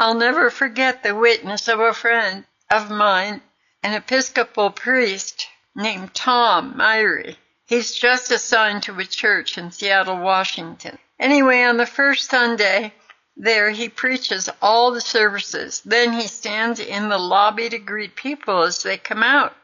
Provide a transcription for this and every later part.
I'll never forget the witness of a friend of mine, an Episcopal priest named Tom Miery. He's just assigned to a church in Seattle, Washington. Anyway, on the first Sunday there, he preaches all the services. Then he stands in the lobby to greet people as they come out.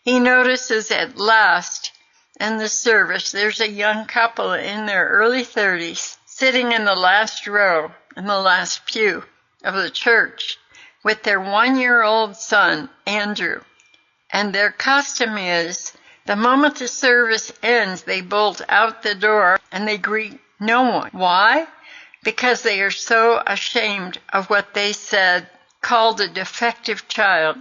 He notices at last in the service there's a young couple in their early 30s sitting in the last row, in the last pew of the church, with their 1-year-old son, Andrew. And their custom is, the moment the service ends, they bolt out the door and they greet no one. Why? Because they are so ashamed of what they said, called a defective child.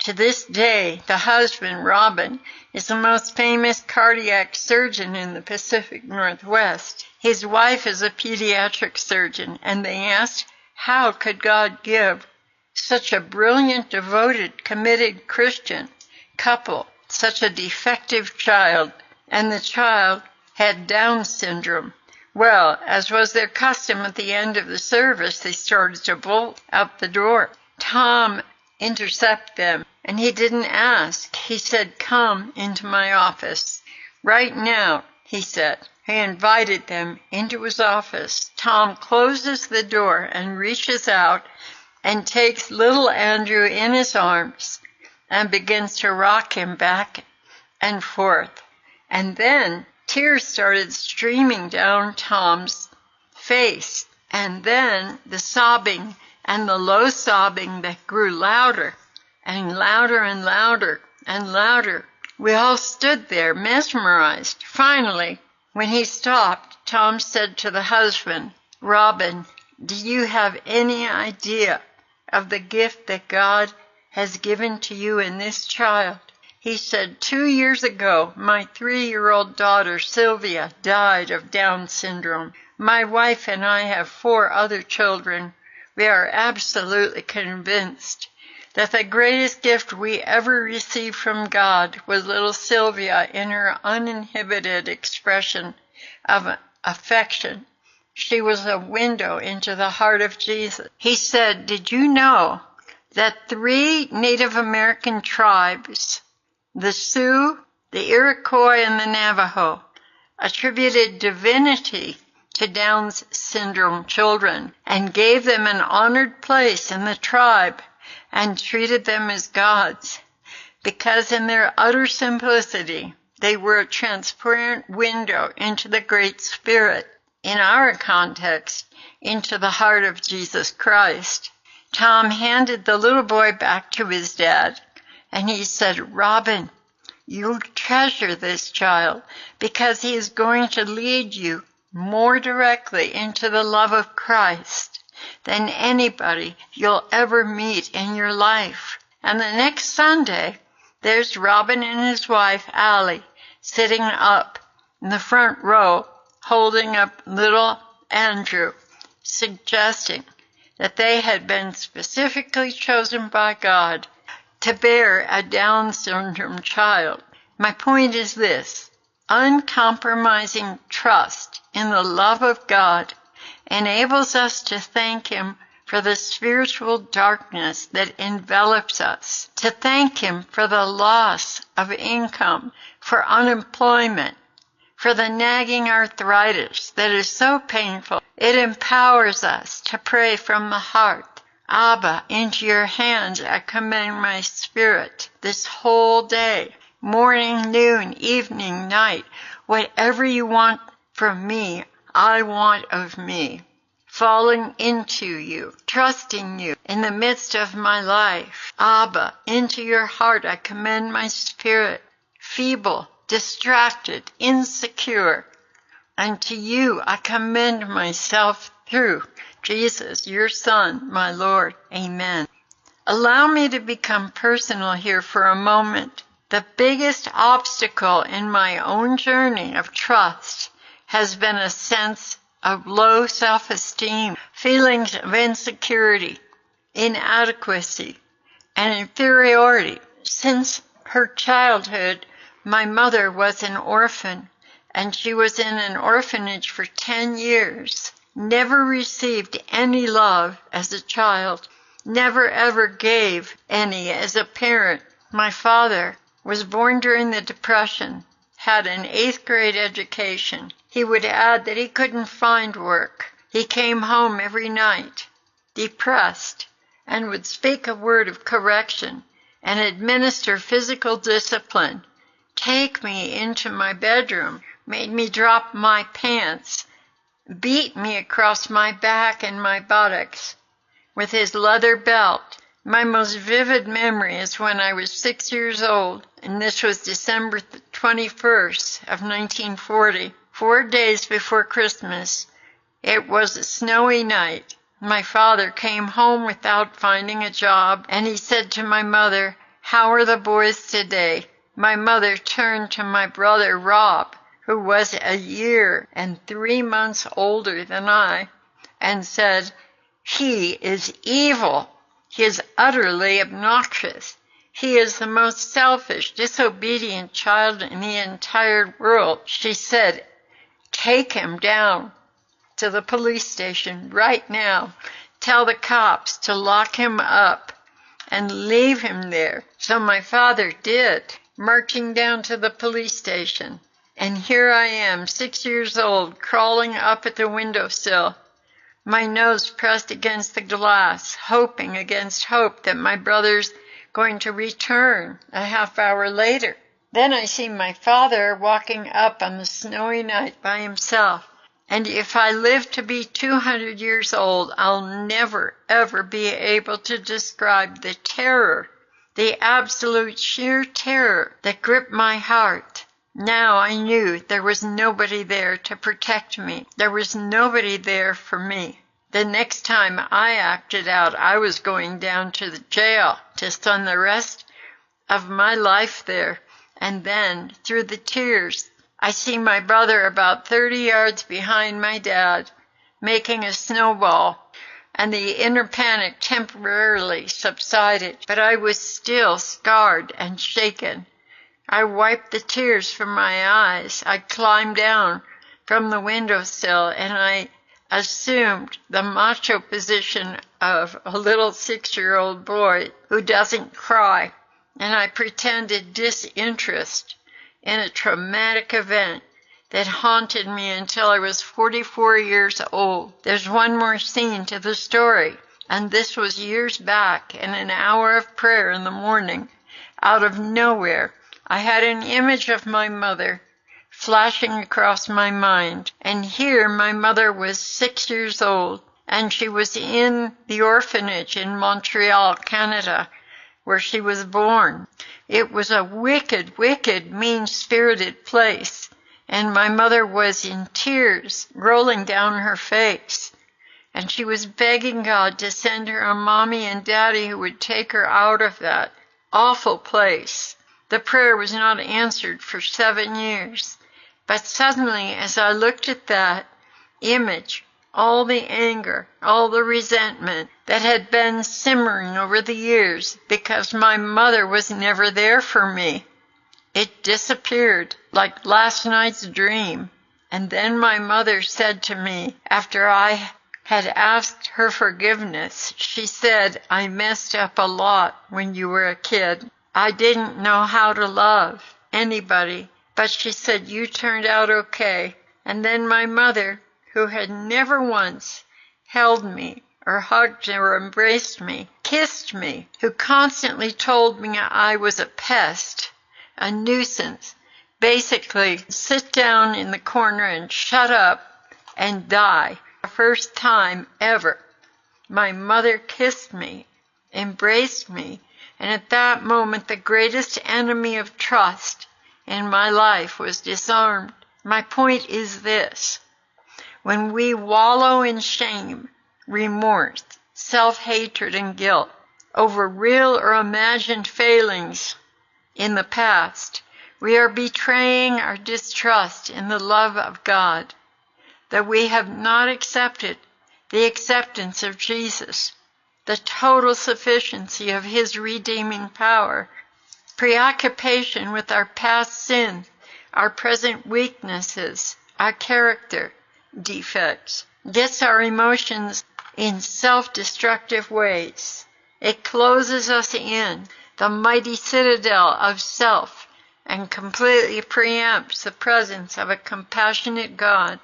To this day, the husband, Robin, is the most famous cardiac surgeon in the Pacific Northwest. His wife is a pediatric surgeon, and they asked, how could God give such a brilliant, devoted, committed Christian couple such a defective child? And the child had Down syndrome. Well, as was their custom at the end of the service, they started to bolt out the door. Tom intercepted them, and he didn't ask. He said, come into my office. Right now, he said. He invited them into his office. Tom closes the door and reaches out and takes little Andrew in his arms and begins to rock him back and forth. And then tears started streaming down Tom's face, and then the sobbing and the low sobbing that grew louder and louder and louder and louder. We all stood there mesmerized. Finally, when he stopped, Tom said to the husband, Robin, do you have any idea of the gift that God has given to you in this child? He said, 2 years ago, my 3-year-old daughter, Sylvia, died of Down syndrome. My wife and I have 4 other children. We are absolutely convinced that the greatest gift we ever received from God was little Sylvia in her uninhibited expression of affection. She was a window into the heart of Jesus. He said, did you know that 3 Native American tribes, the Sioux, the Iroquois, and the Navajo, attributed divinity to Down syndrome children and gave them an honored place in the tribe and treated them as gods, because in their utter simplicity, they were a transparent window into the Great Spirit, in our context, into the heart of Jesus Christ. Tom handed the little boy back to his dad, and he said, Robin, you treasure this child because he is going to lead you more directly into the love of Christ than anybody you'll ever meet in your life. And the next Sunday, there's Robin and his wife, Allie, sitting up in the front row, holding up little Andrew, suggesting that they had been specifically chosen by God to bear a Down syndrome child. My point is this: uncompromising trust in the love of God enables us to thank Him for the spiritual darkness that envelops us, to thank Him for the loss of income, for unemployment, for the nagging arthritis that is so painful. It empowers us to pray from the heart. Abba, into your hands I commend my spirit this whole day, morning, noon, evening, night. Whatever you want from me, I want of me. Falling into you, trusting you in the midst of my life. Abba, into your heart I commend my spirit, feeble, distracted, insecure. And to you I commend myself through Jesus, your Son, my Lord. Amen. Allow me to become personal here for a moment. The biggest obstacle in my own journey of trust has been a sense of low self-esteem, feelings of insecurity, inadequacy, and inferiority. Since her childhood, my mother was an orphan, and she was in an orphanage for 10 years. never received any love as a child, never ever gave any as a parent. My father was born during the Depression, had an 8th grade education. He would add that he couldn't find work. He came home every night, depressed, and would speak a word of correction and administer physical discipline, take me into my bedroom, made me drop my pants, beat me across my back and my buttocks with his leather belt. My most vivid memory is when I was 6 years old, and this was December 21st of 1940, 4 days before Christmas. It was a snowy night. My father came home without finding a job, and he said to my mother, "How are the boys today?" My mother turned to my brother Rob, who was a year and 3 months older than I, and said, "He is evil. He is utterly obnoxious. He is the most selfish, disobedient child in the entire world." She said, "Take him down to the police station right now. Tell the cops to lock him up and leave him there." So my father did, marching down to the police station. And here I am, 6 years old, crawling up at the windowsill, my nose pressed against the glass, hoping against hope that my brother's going to return a half hour later. Then I see my father walking up on the snowy night by himself. And if I live to be 200 years old, I'll never, ever be able to describe the terror, the absolute sheer terror that gripped my heart. Now I knew there was nobody there to protect me. There was nobody there for me. The next time I acted out, I was going down to the jail to spend the rest of my life there. And then, through the tears, I see my brother about 30 yards behind my dad, making a snowball, and the inner panic temporarily subsided, but I was still scarred and shaken. I wiped the tears from my eyes. I climbed down from the windowsill, and I assumed the macho position of a little 6-year-old boy who doesn't cry, and I pretended disinterest in a traumatic event that haunted me until I was 44 years old. There's one more scene to the story, and this was years back in an hour of prayer in the morning. Out of nowhere, I had an image of my mother flashing across my mind, and here my mother was 6 years old, and she was in the orphanage in Montreal, Canada, where she was born. It was a wicked, wicked, mean-spirited place, and my mother was in tears rolling down her face, and she was begging God to send her a mommy and daddy who would take her out of that awful place. The prayer was not answered for 7 years, but suddenly, as I looked at that image, all the anger, all the resentment that had been simmering over the years because my mother was never there for me, it disappeared like last night's dream. And then my mother said to me, after I had asked her forgiveness, she said, "I messed up a lot when you were a kid. I didn't know how to love anybody, but," she said, "you turned out okay." And then my mother, who had never once held me or hugged or embraced me, kissed me, who constantly told me I was a pest, a nuisance, basically sit down in the corner and shut up and die. The first time ever, my mother kissed me, embraced me, and at that moment the greatest enemy of trust in my life was disarmed. My point is this: when we wallow in shame, remorse, self-hatred, and guilt over real or imagined failings in the past, we are betraying our distrust in the love of God, that we have not accepted the acceptance of Jesus, the total sufficiency of his redeeming power, preoccupation with our past sins, our present weaknesses, our character defects, gets our emotions in self-destructive ways. It closes us in, the mighty citadel of self, and completely preempts the presence of a compassionate God.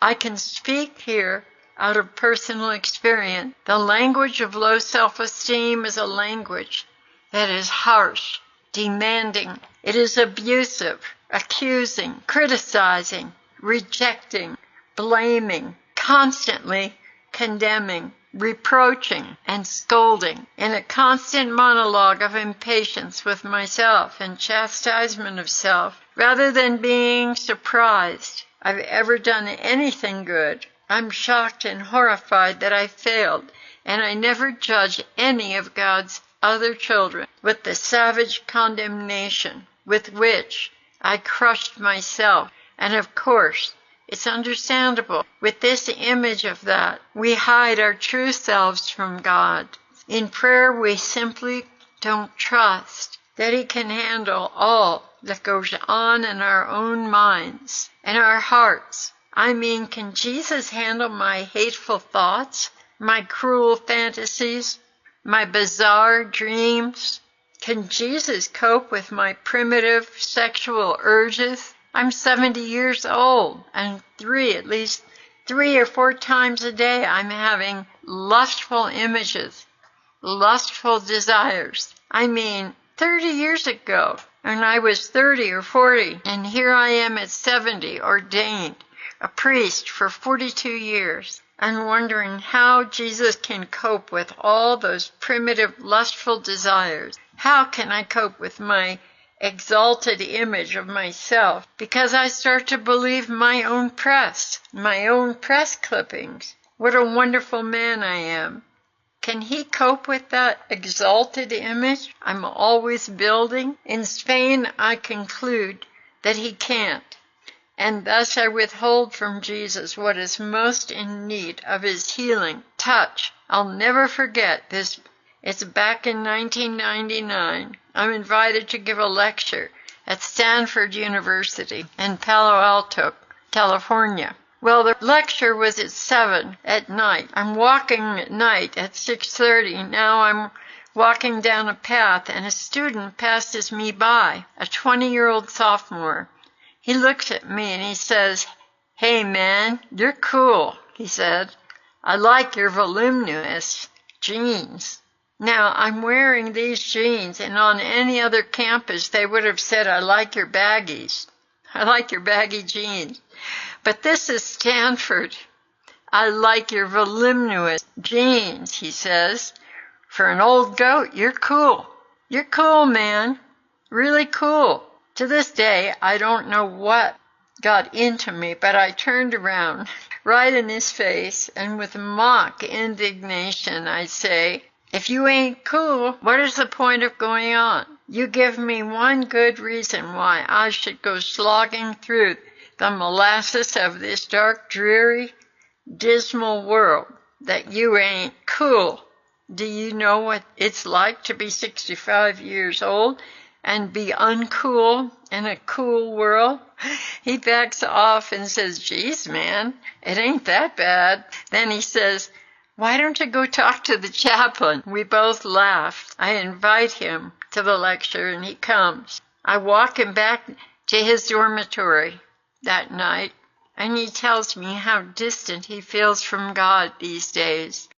I can speak here out of personal experience. The language of low self-esteem is a language that is harsh, demanding. It is abusive, accusing, criticizing, rejecting, blaming, constantly condemning, reproaching, and scolding, in a constant monologue of impatience with myself and chastisement of self, rather than being surprised I've ever done anything good. I'm shocked and horrified that I failed, and I never judge any of God's other children with the savage condemnation with which I crushed myself. And of course, it's understandable. With this image of that, we hide our true selves from God. In prayer, we simply don't trust that He can handle all that goes on in our own minds and our hearts. I mean, can Jesus handle my hateful thoughts, my cruel fantasies, my bizarre dreams? Can Jesus cope with my primitive sexual urges? I'm 70 years old, and at least three or four times a day I'm having lustful images, lustful desires. I mean, 30 years ago, when I was 30 or 40, and here I am at 70, ordained, a priest for 42 years, and wondering how Jesus can cope with all those primitive lustful desires. How can I cope with my exalted image of myself? Because I start to believe my own press clippings. What a wonderful man I am. Can He cope with that exalted image I'm always building? In Spain, I conclude that He can't. And thus I withhold from Jesus what is most in need of His healing touch. I'll never forget this. It's back in 1999. I'm invited to give a lecture at Stanford University in Palo Alto, California. Well, the lecture was at 7 at night. I'm walking at night at 6:30. Now I'm walking down a path, and a student passes me by, a 20-year-old sophomore. He looks at me and he says, "Hey man, you're cool," he said. "I like your voluminous jeans." Now, I'm wearing these jeans, and on any other campus they would have said, "I like your baggies. I like your baggy jeans." But this is Stanford. "I like your voluminous jeans," he says. "For an old goat, you're cool. You're cool, man. Really cool." To this day, I don't know what got into me, but I turned around right in his face, and with mock indignation, I say, "If you ain't cool, what is the point of going on? You give me one good reason why I should go slogging through the molasses of this dark, dreary, dismal world, that you ain't cool. Do you know what it's like to be 65 years old and be uncool in a cool world?" He backs off and says, "Geez, man, it ain't that bad." Then he says, "Why don't you go talk to the chaplain?" We both laughed. I invite him to the lecture, and he comes. I walk him back to his dormitory that night, and he tells me how distant he feels from God these days.